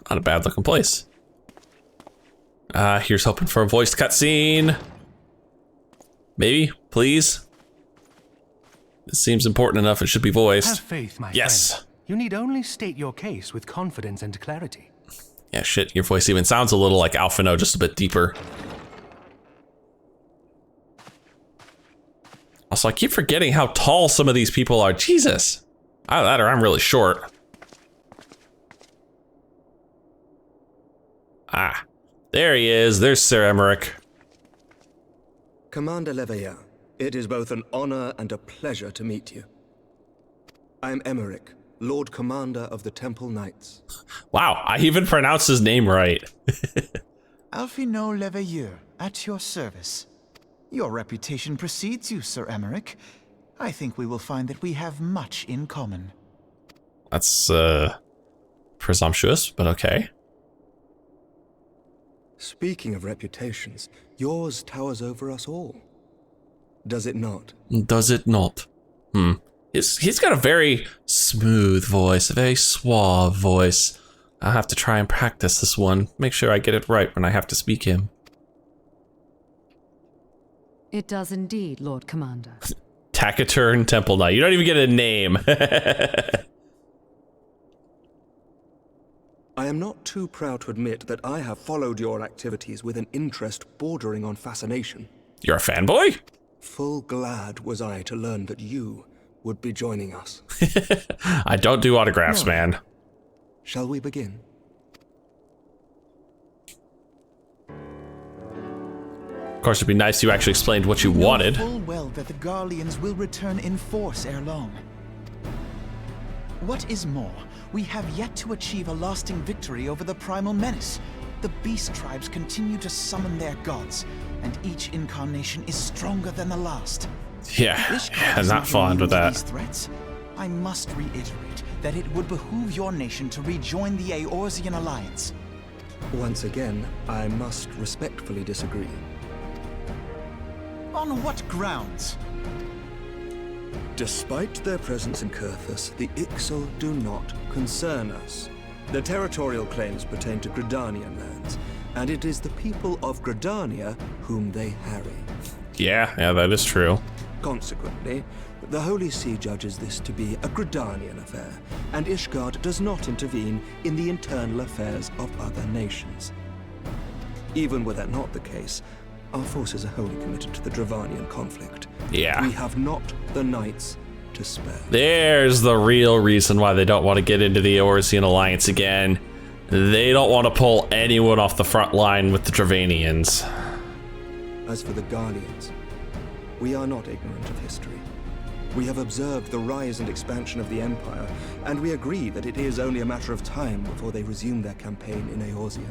Not a bad looking place. Here's hoping for a voiced cutscene. Maybe, please. It seems important enough, it should be voiced. Have faith, my yes. friend. You need only state your case with confidence and clarity. Yeah, shit, your voice even sounds a little like Alphino, just a bit deeper. Also, I keep forgetting how tall some of these people are. Jesus. Either that or I'm really short. Ah, there he is. There's Sir Aymeric. Commander Leveilleur, it is both an honor and a pleasure to meet you. I am Aymeric, Lord Commander of the Temple Knights. Wow, I even pronounced his name right. Alphino Leveilleur, at your service. Your reputation precedes you, Sir Aymeric. I think we will find that we have much in common. That's, presumptuous, but okay. Speaking of reputations, yours towers over us all. Does it not? Does it not? He's got a very smooth voice, a very suave voice. I'll have to try and practice this one. Make sure I get it right when I have to speak him. It does indeed, Lord Commander. Taciturn Temple Knight. You don't even get a name. I am not too proud to admit that I have followed your activities with an interest bordering on fascination. You're a fanboy? Full glad was I to learn that you would be joining us. I don't do autographs, No. man. Shall we begin? Of course, it'd be nice if you actually explained what you wanted. Full well that the Garleans will return in force ere long. What is more, we have yet to achieve a lasting victory over the primal menace. The beast tribes continue to summon their gods, and each incarnation is stronger than the last. Yeah, I'm not fond with that. These threats, I must reiterate that it would behoove your nation to rejoin the Eorzean alliance. Once again, I must respectfully disagree. On what grounds? Despite their presence in Kurthus, the Ixal do not concern us. Their territorial claims pertain to Gridanian lands, and it is the people of Gridania whom they harry. Yeah, that is true. Consequently, the Holy See judges this to be a Gridanian affair, and Ishgard does not intervene in the internal affairs of other nations. Even were that not the case, our forces are wholly committed to the Dravanian conflict. Yeah. We have not the knights to spare. There's the real reason why they don't want to get into the Eorzean alliance again. They don't want to pull anyone off the front line with the Dravanians. As for the Garleans, we are not ignorant of history. We have observed the rise and expansion of the Empire, and we agree that it is only a matter of time before they resume their campaign in Eorzea.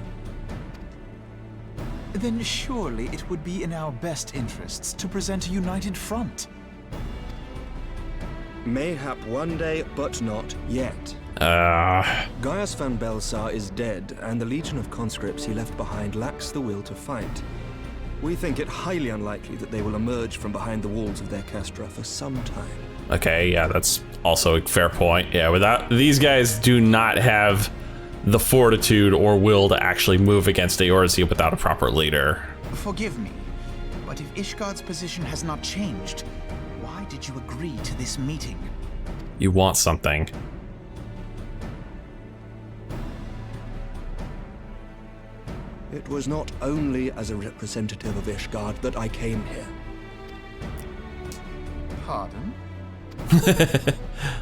Then surely it would be in our best interests to present a united front. Mayhap one day, but not yet. Gaius van Belsar is dead, and the legion of conscripts he left behind lacks the will to fight. We think it highly unlikely that they will emerge from behind the walls of their Kestra for some time. Okay, yeah, that's also a fair point. Yeah, without these guys do not have the fortitude or will to actually move against Eorzea without a proper leader. Forgive me, but if Ishgard's position has not changed, why did you agree to this meeting? You want something. It was not only as a representative of Ishgard that I came here. Pardon?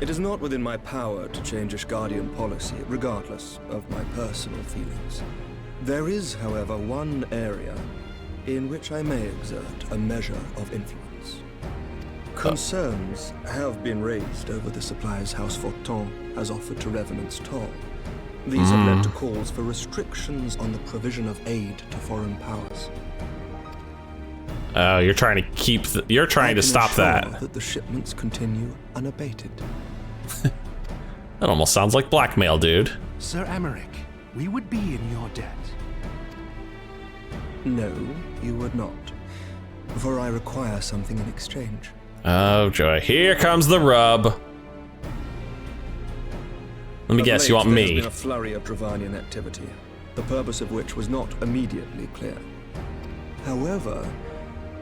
It is not within my power to change Ishgardian policy, regardless of my personal feelings. There is, however, one area in which I may exert a measure of influence. Concerns have been raised over the supplies House Fortin has offered to Revenant's Toll. These have led to calls for restrictions on the provision of aid to foreign powers. You're trying to keep. You're trying to stop that. That the shipments continue unabated. That almost sounds like blackmail, dude. Sir Aymeric, we would be in your debt. No, you would not. For I require something in exchange. Oh joy! Here comes the rub. Let me guess, you want There me? has been a flurry of Dravanian activity, the purpose of which was not immediately clear. However,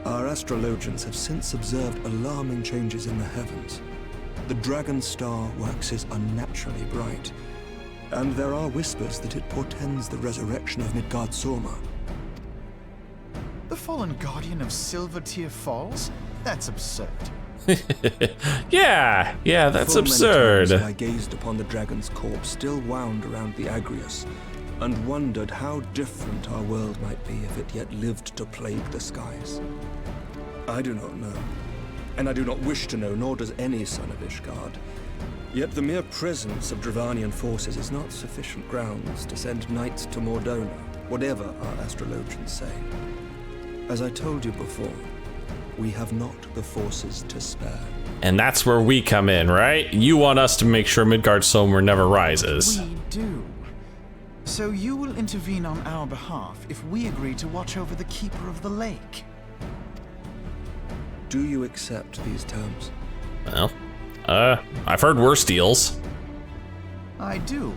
our astrologians have since observed alarming changes in the heavens. The dragon star waxes unnaturally bright, and there are whispers that it portends the resurrection of Midgard Sorma. The fallen guardian of Silvertear Falls? That's absurd. Yeah, that's Full many absurd. times I gazed upon the dragon's corpse still wound around the Agrius, and wondered how different our world might be if it yet lived to plague the skies. I do not know, and I do not wish to know, nor does any son of Ishgard. Yet the mere presence of Dravanian forces is not sufficient grounds to send knights to Mordona, whatever our astrologians say. As I told you before, we have not the forces to spare. And that's where we come in, right? You want us to make sure Midgard Somr never rises. We do. So you will intervene on our behalf if we agree to watch over the Keeper of the Lake. Do you accept these terms? Well, I've heard worse deals. I do.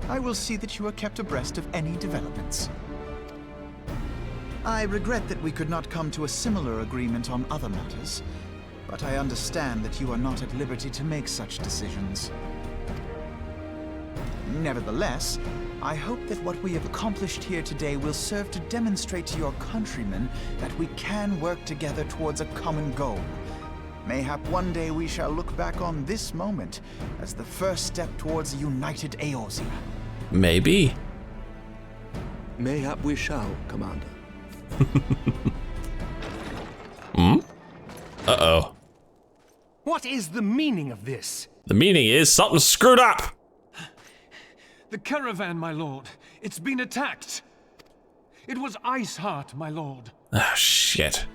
I will see that you are kept abreast of any developments. I regret that we could not come to a similar agreement on other matters, but I understand that you are not at liberty to make such decisions. Nevertheless, I hope that what we have accomplished here today will serve to demonstrate to your countrymen that we can work together towards a common goal. Mayhap one day we shall look back on this moment as the first step towards a united Eorzea. Maybe. Mayhap we shall, Commander. Uh-oh. What is the meaning of this? The meaning is something screwed up. The caravan, my lord. It's been attacked. It was Iceheart, my lord. Oh, shit.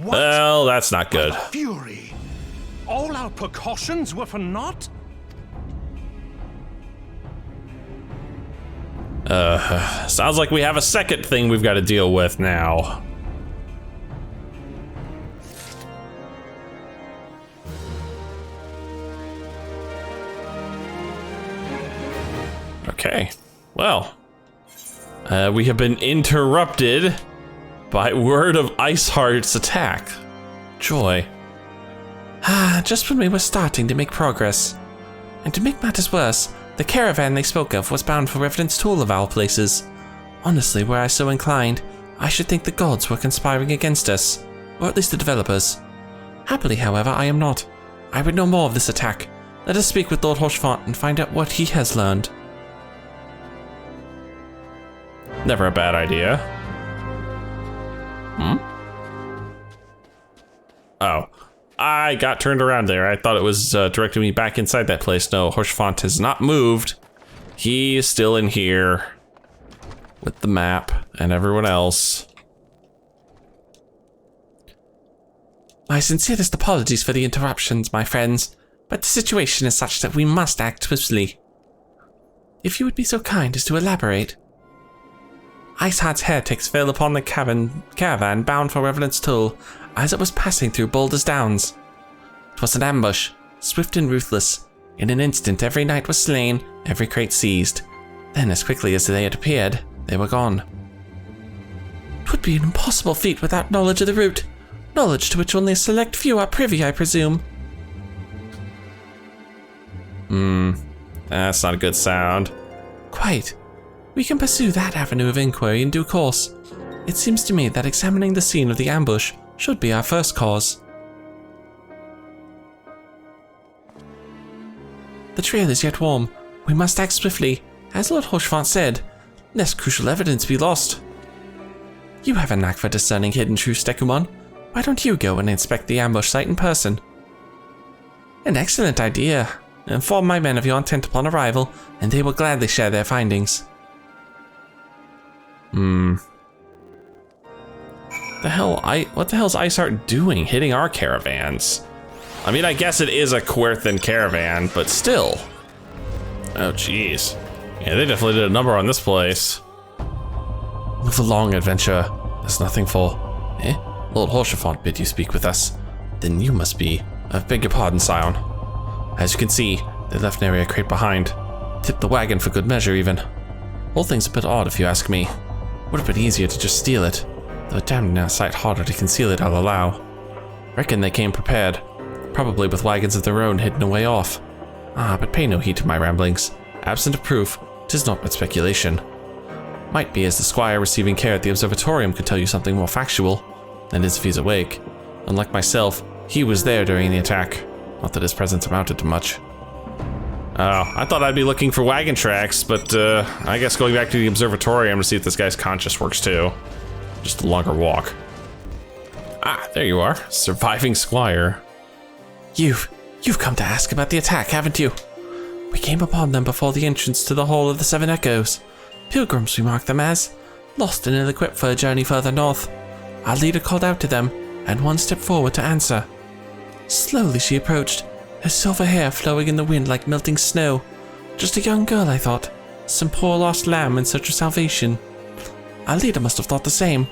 What? Well, that's not good. Fury. All our precautions were for naught? Sounds like we have a second thing we've got to deal with now. Okay, well, we have been interrupted by word of Iceheart's attack. Joy. Just when we were starting to make progress. And to make matters worse, the caravan they spoke of was bound for Revenant's Tool of all places. Honestly, were I so inclined, I should think the gods were conspiring against us, or at least the developers. Happily, however, I am not. I would know more of this attack. Let us speak with Lord Hoshfont and find out what he has learned. Never a bad idea. Oh, I got turned around there. I thought it was directing me back inside that place. No, Hoshfont has not moved. He is still in here with the map and everyone else. My sincerest apologies for the interruptions, my friends, but the situation is such that we must act swiftly. If you would be so kind as to elaborate. Iceheart's heretics fell upon the caravan bound for Revenant's Toll as it was passing through Baldur's Downs. 'Twas an ambush, swift and ruthless. In an instant every knight was slain, every crate seized. Then as quickly as they had appeared, they were gone. 'Twould be an impossible feat without knowledge of the route. Knowledge to which only a select few are privy, I presume. That's not a good sound. Quite. We can pursue that avenue of inquiry in due course. It seems to me that examining the scene of the ambush should be our first cause. The trail is yet warm. We must act swiftly, as Lord Hoshfont said, lest crucial evidence be lost. You have a knack for discerning hidden truths, Dekumon. Why don't you go and inspect the ambush site in person? An excellent idea. Inform my men of your intent upon arrival, and they will gladly share their findings. What the hell is Iceheart doing hitting our caravans? I mean, I guess it is a Querthan caravan, but still. Oh, jeez. Yeah, they definitely did a number on this place. Move along, adventure. There's nothing for... Lord Hoshfont bid you speak with us. Then you must be... I beg your pardon, Scion. As you can see, they left an area crate behind. Tip the wagon for good measure, even. Whole thing's a bit odd if you ask me. Would have been easier to just steal it, though a damn near sight harder to conceal it, I'll allow. Reckon they came prepared, probably with wagons of their own hidden away off. But pay no heed to my ramblings. Absent of proof, 'tis naught but speculation. Might be as the squire receiving care at the observatorium could tell you something more factual, that is if he's awake. Unlike myself, he was there during the attack. Not that his presence amounted to much. Oh, I thought I'd be looking for wagon tracks, but I guess going back to the observatorium to see if this guy's conscious works too. Just a longer walk. There you are, surviving squire. You've come to ask about the attack, haven't you? We came upon them before the entrance to the Hall of the Seven Echoes. Pilgrims we marked them as, lost and ill-equipped for a journey further north. Our leader called out to them, and one stepped forward to answer. Slowly she approached, her silver hair flowing in the wind like melting snow. Just a young girl, I thought. Some poor lost lamb in search of salvation. Our leader must have thought the same.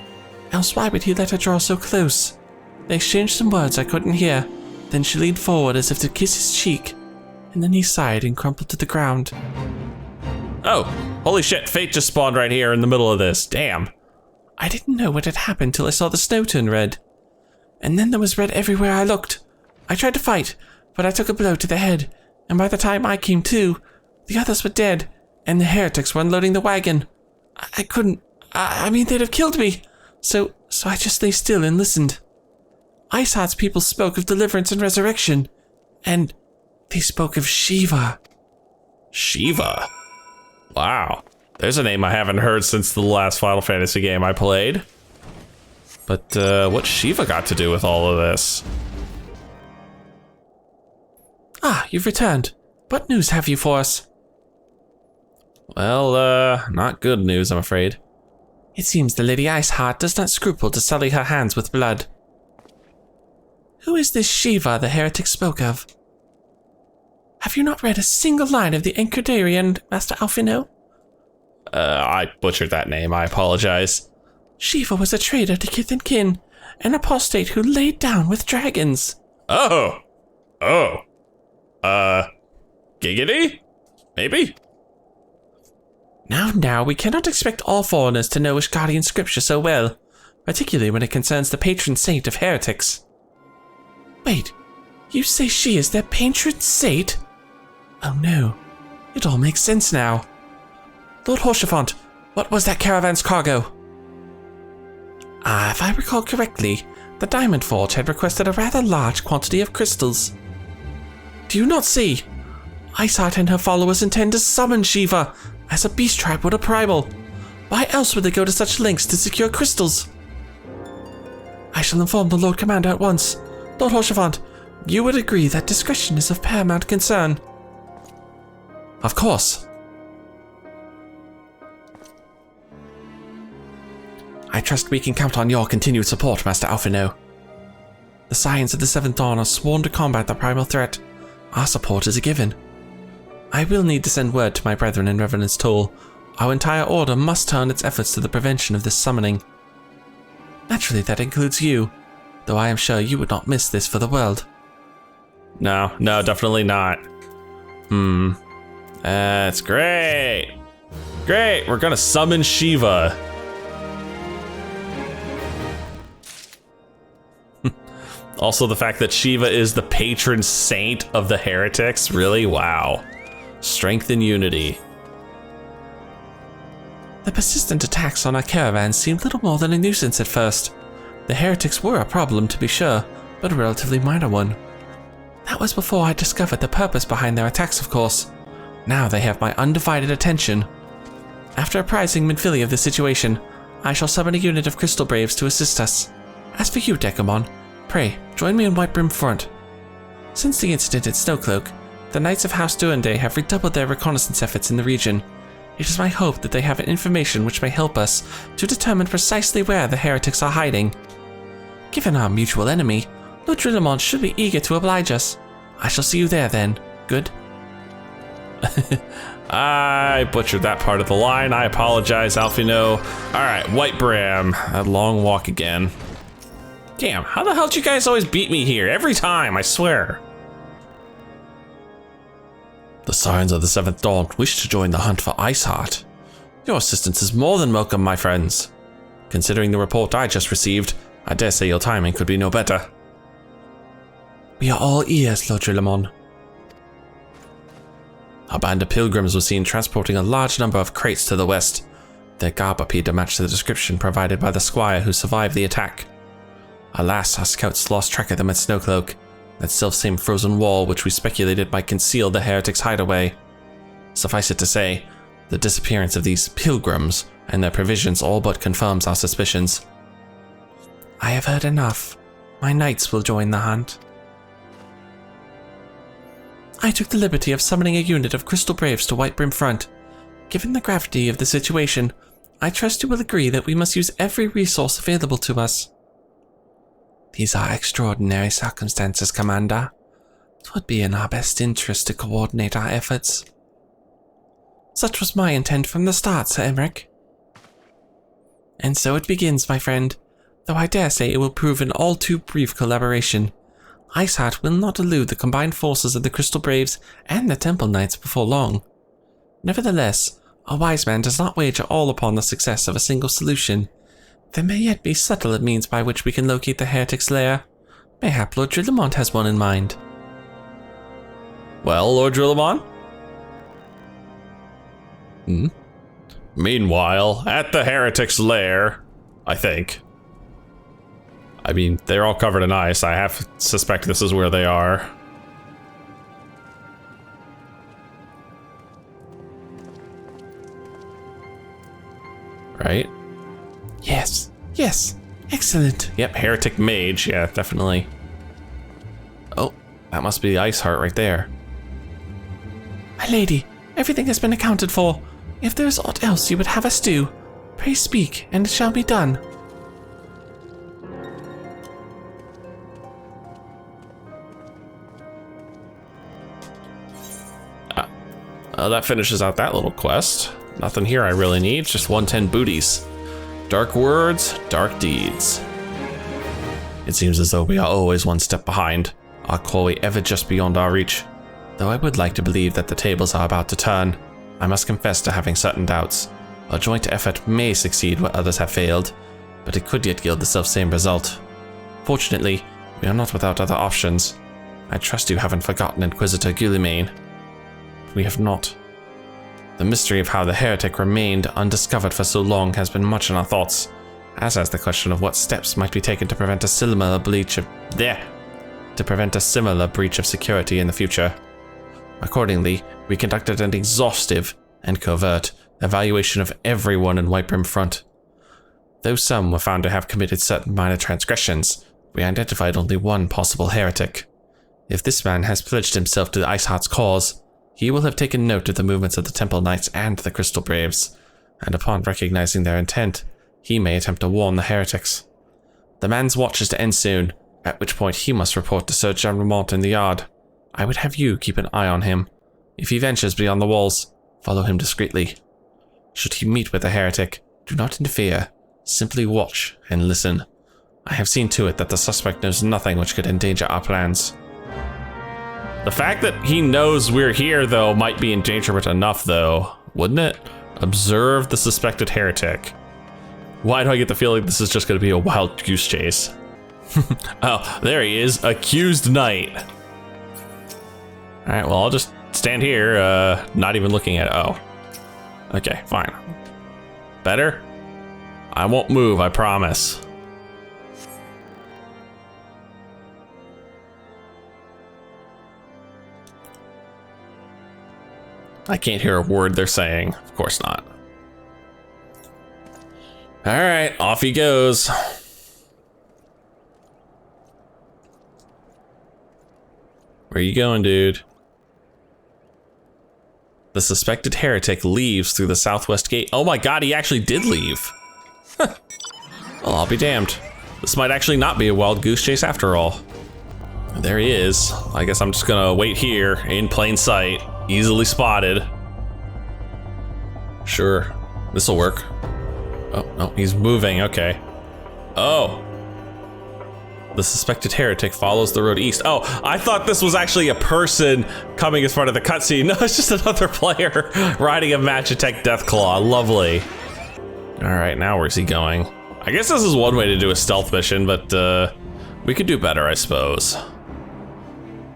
Else why would he let her draw so close? They exchanged some words I couldn't hear. Then she leaned forward as if to kiss his cheek. And then he sighed and crumpled to the ground. Oh, holy shit, fate just spawned right here in the middle of this. Damn. I didn't know what had happened till I saw the snow turn red. And then there was red everywhere I looked. I tried to fight, but I took a blow to the head, and by the time I came to, the others were dead, and the heretics were unloading the wagon. I couldn't... I mean, they'd have killed me. So I just lay still and listened. Iceheart's people spoke of deliverance and resurrection, and they spoke of Shiva. Shiva? Wow. There's a name I haven't heard since the last Final Fantasy game I played. But what's Shiva got to do with all of this? You've returned. What news have you for us? Well, not good news, I'm afraid. It seems the Lady Iceheart does not scruple to sully her hands with blood. Who is this Shiva the heretic spoke of? Have you not read a single line of the Enchiridion, Master Alphino? I butchered that name, I apologize. Shiva was a traitor to kith and kin, an apostate who laid down with dragons. Oh! Giggity? Maybe? Now, we cannot expect all foreigners to know Ishgardian scripture so well, particularly when it concerns the patron saint of heretics. Wait, you say she is their patron saint? Oh no, it all makes sense now. Lord Horsefont, what was that caravan's cargo? If I recall correctly, the Diamond Forge had requested a rather large quantity of crystals. Do you not see? Iceheart and her followers intend to summon Shiva, as a beast tribe would a primal. Why else would they go to such lengths to secure crystals? I shall inform the Lord Commander at once. Lord Horsefont, you would agree that discretion is of paramount concern. Of course. I trust we can count on your continued support, Master Alphino. The Scions of the Seventh Dawn are sworn to combat the primal threat. Our support is a given. I will need to send word to my brethren in Revenant's Toll. Our entire order must turn its efforts to the prevention of this summoning. Naturally, that includes you, though I am sure you would not miss this for the world. No, definitely not. That's great. Great, we're gonna summon Shiva. Also, the fact that Shiva is the patron saint of the heretics, really? Wow. Strength and unity. The persistent attacks on our caravan seemed little more than a nuisance at first. The heretics were a problem, to be sure, but a relatively minor one. That was before I discovered the purpose behind their attacks, of course. Now they have my undivided attention. After apprising Minfili of the situation, I shall summon a unit of Crystal Braves to assist us. As for you, Dekumon, pray, join me in Whitebrim Front. Since the incident at Snowcloak, the Knights of House Duende have redoubled their reconnaissance efforts in the region. It is my hope that they have information which may help us to determine precisely where the heretics are hiding. Given our mutual enemy, Lord Drillamont should be eager to oblige us. I shall see you there then. Good? I butchered that part of the line. I apologize, Alphino. Alright, Whitebrim. A long walk again. Damn, how the hell did you guys always beat me here? Every time, I swear. The Scions of the Seventh Dawn wish to join the hunt for Iceheart. Your assistance is more than welcome, my friends. Considering the report I just received, I dare say your timing could be no better. We are all ears, Lord Dekumon. A band of pilgrims was seen transporting a large number of crates to the west. Their garb appeared to match the description provided by the squire who survived the attack. Alas, our scouts lost track of them at Snowcloak, that self-same frozen wall which we speculated might conceal the heretics' hideaway. Suffice it to say, the disappearance of these pilgrims and their provisions all but confirms our suspicions. I have heard enough. My knights will join the hunt. I took the liberty of summoning a unit of Crystal Braves to Whitebrim Front. Given the gravity of the situation, I trust you will agree that we must use every resource available to us. These are extraordinary circumstances, Commander. It would be in our best interest to coordinate our efforts. Such was my intent from the start, Sir Aymeric. And so it begins, my friend, though I dare say it will prove an all too brief collaboration. Iceheart will not elude the combined forces of the Crystal Braves and the Temple Knights before long. Nevertheless, a wise man does not wager all upon the success of a single solution. There may yet be subtler means by which we can locate the heretic's lair. Mayhap Lord Dekumon has one in mind. Well, Lord Dekumon? Meanwhile, at the heretic's lair, I think. I mean, they're all covered in ice. I have to suspect this is where they are. Right? Yes. Yes. Excellent. Yep, heretic mage. Yeah, definitely. Oh, that must be the Iceheart right there. My lady, everything has been accounted for. If there is aught else you would have us do, pray speak, and it shall be done. That finishes out that little quest. Nothing here I really need, just 110 booties. Dark words, dark deeds. It seems as though we are always one step behind, our quarry ever just beyond our reach. Though I would like to believe that the tables are about to turn, I must confess to having certain doubts. A joint effort may succeed where others have failed, but it could yet yield the self-same result. Fortunately, we are not without other options. I trust you haven't forgotten Inquisitor Guilliman. We have not. The mystery of how the heretic remained undiscovered for so long has been much in our thoughts, as has the question of what steps might be taken to prevent a similar breach of security in the future. Accordingly, we conducted an exhaustive and covert evaluation of everyone in Whitebrim Front. Though some were found to have committed certain minor transgressions, we identified only one possible heretic. If this man has pledged himself to the Iceheart's cause, he will have taken note of the movements of the Temple Knights and the Crystal Braves, and upon recognizing their intent, he may attempt to warn the heretics. The man's watch is to end soon, at which point he must report to Sir John Remont in the yard. I would have you keep an eye on him. If he ventures beyond the walls, follow him discreetly. Should he meet with a heretic, do not interfere. Simply watch and listen. I have seen to it that the suspect knows nothing which could endanger our plans. The fact that he knows we're here, though, might be endangerment enough, though, wouldn't it? Observe the suspected heretic. Why do I get the feeling this is just going to be a wild goose chase? Oh, there he is, accused knight. All right, well, I'll just stand here, not even looking at it. Oh, okay, fine. Better? I won't move, I promise. I can't hear a word they're saying. Of course not. All right, off he goes. Where you going, dude? The suspected heretic leaves through the southwest gate. Oh my god, he actually did leave. Well, I'll be damned. This might actually not be a wild goose chase after all. There he is. I guess I'm just gonna wait here in plain sight. Easily spotted. Sure, this'll work. Oh, no, he's moving, okay. Oh. The suspected heretic follows the road east. Oh, I thought this was actually a person coming as part of the cutscene. No, it's just another player riding a Magitech Deathclaw. Lovely. All right, now where's he going? I guess this is one way to do a stealth mission, but we could do better, I suppose.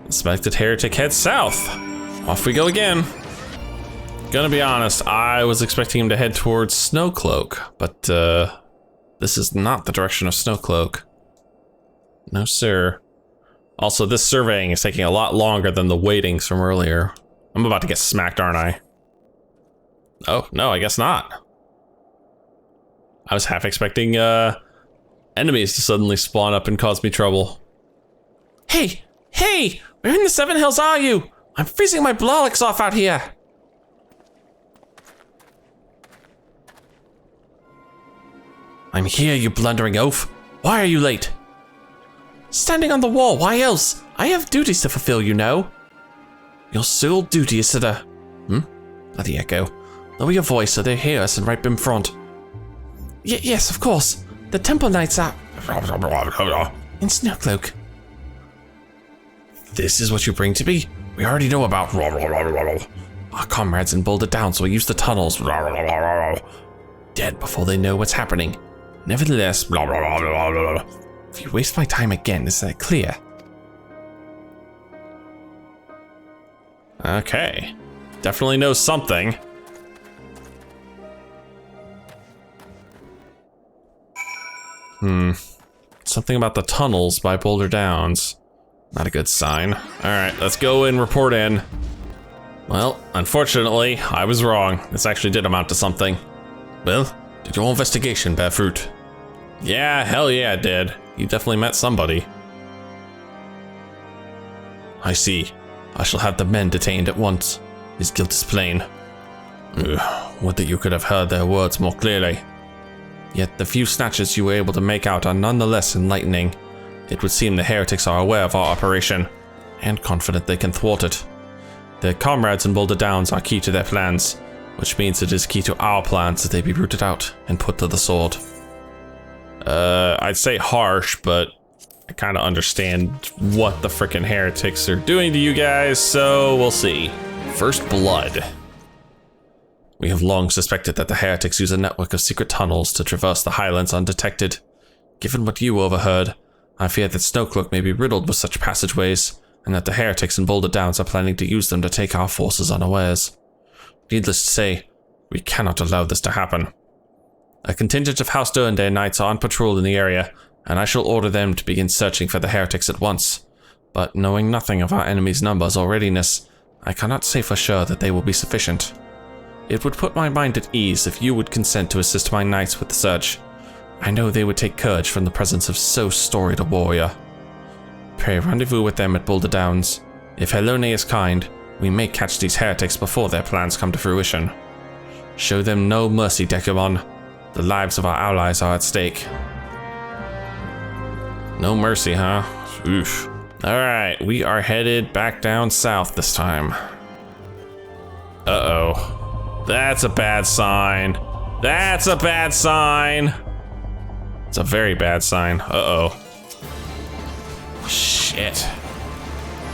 Suspected heretic heads south. Off we go again. Gonna be honest, I was expecting him to head towards Snowcloak, but this is not the direction of Snowcloak. No, sir. Also, this surveying is taking a lot longer than the waitings from earlier. I'm about to get smacked, aren't I? Oh, no, I guess not. I was half expecting enemies to suddenly spawn up and cause me trouble. Hey! Hey! Where in the Seven Hills are you? I'm freezing my blollocs off out here! I'm here, you blundering oaf. Why are you late? Standing on the wall, why else? I have duties to fulfill, you know. Your sole duty is to the... Bloody echo. Lower your voice so they hear us and right in front. Yes, of course. The Temple Knights are... in Snowcloak. This is what you bring to me? We already know about... Our comrades in Boulder Downs will use the tunnels... dead before they know what's happening. Nevertheless... If you waste my time again, is that clear? Okay. Definitely knows something. Something about the tunnels by Boulder Downs. Not a good sign. Alright, let's go and report in. Well, unfortunately, I was wrong. This actually did amount to something. Well, did your investigation bear fruit? Yeah, hell yeah, it did. You definitely met somebody. I see. I shall have the men detained at once. His guilt is plain. Would that you could have heard their words more clearly. Yet the few snatches you were able to make out are nonetheless enlightening. It would seem the heretics are aware of our operation, and confident they can thwart it. Their comrades in Boulder Downs are key to their plans, which means it is key to our plans that they be rooted out and put to the sword. I'd say harsh, but I kind of understand what the frickin' heretics are doing to you guys, so we'll see. First blood. We have long suspected that the heretics use a network of secret tunnels to traverse the highlands undetected. Given what you overheard, I fear that Snowcloak may be riddled with such passageways, and that the heretics in Boulder Downs are planning to use them to take our forces unawares. Needless to say, we cannot allow this to happen. A contingent of House Durandare Knights are on patrol in the area, and I shall order them to begin searching for the heretics at once. But knowing nothing of our enemy's numbers or readiness, I cannot say for sure that they will be sufficient. It would put my mind at ease if you would consent to assist my knights with the search. I know they would take courage from the presence of so storied a warrior. Pray rendezvous with them at Boulder Downs. If Helone is kind, we may catch these heretics before their plans come to fruition. Show them no mercy, Dekumon. The lives of our allies are at stake. No mercy, huh? Oof. Alright, we are headed back down south this time. Uh-oh. That's a bad sign. That's a bad sign. It's a very bad sign. Uh-oh. Shit.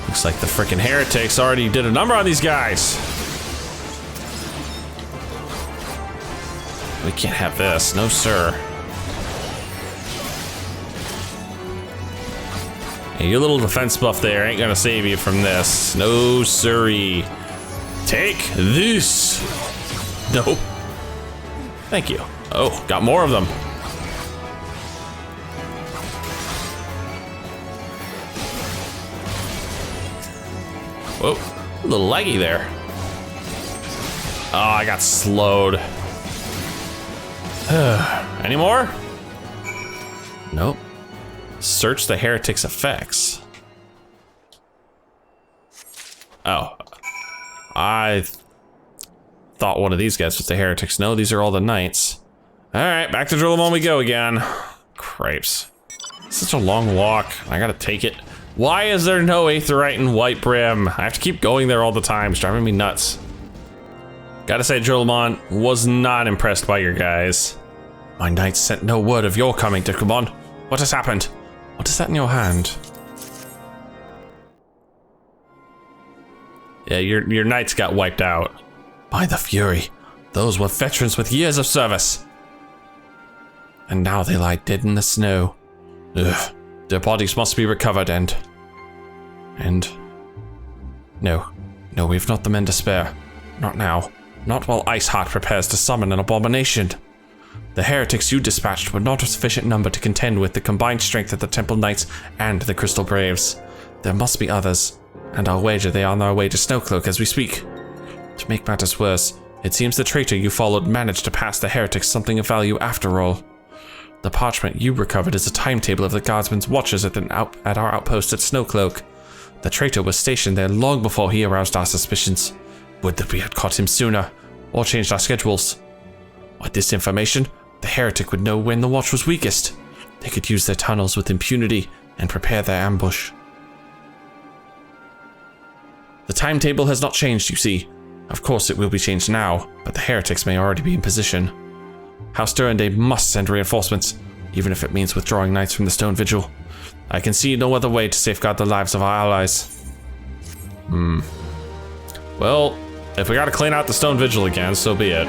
Looks like the frickin' heretics already did a number on these guys. We can't have this. No, sir. Hey, your little defense buff there ain't gonna save you from this. No, siree. Take this. No. Thank you. Oh, got more of them. Whoa, a little laggy there. Oh, I got slowed. Any more? Nope. Search the heretic's effects. Oh. I thought one of these guys was the heretics. No, these are all the knights. Alright, back to Drillmon we go again. Crapes. Such a long walk. I gotta take it. Why is there no Aetheryte and White Brim? I have to keep going there all the time. It's driving me nuts. Gotta say, Drillmon was not impressed by your guys. My knights sent no word of your coming, Dekumon. What has happened? What is that in your hand? Yeah, your knights got wiped out. By the Fury, those were veterans with years of service. And now they lie dead in the snow. Ugh. Their bodies must be recovered and... No, we've not the men to spare. Not now. Not while Iceheart prepares to summon an abomination. The heretics you dispatched were not a sufficient number to contend with the combined strength of the Temple Knights and the Crystal Braves. There must be others, and I'll wager they are on their way to Snowcloak as we speak. To make matters worse, it seems the traitor you followed managed to pass the heretics something of value after all. The parchment you recovered is a timetable of the guardsmen's watches at our outpost at Snowcloak. The traitor was stationed there long before he aroused our suspicions. Would that we had caught him sooner, or changed our schedules. With this information, the heretic would know when the watch was weakest. They could use their tunnels with impunity and prepare their ambush. The timetable has not changed, you see. Of course it will be changed now, but the heretics may already be in position. House Durande must send reinforcements, even if it means withdrawing knights from the Stone Vigil. I can see no other way to safeguard the lives of our allies. Well, if we gotta clean out the Stone Vigil again, so be it.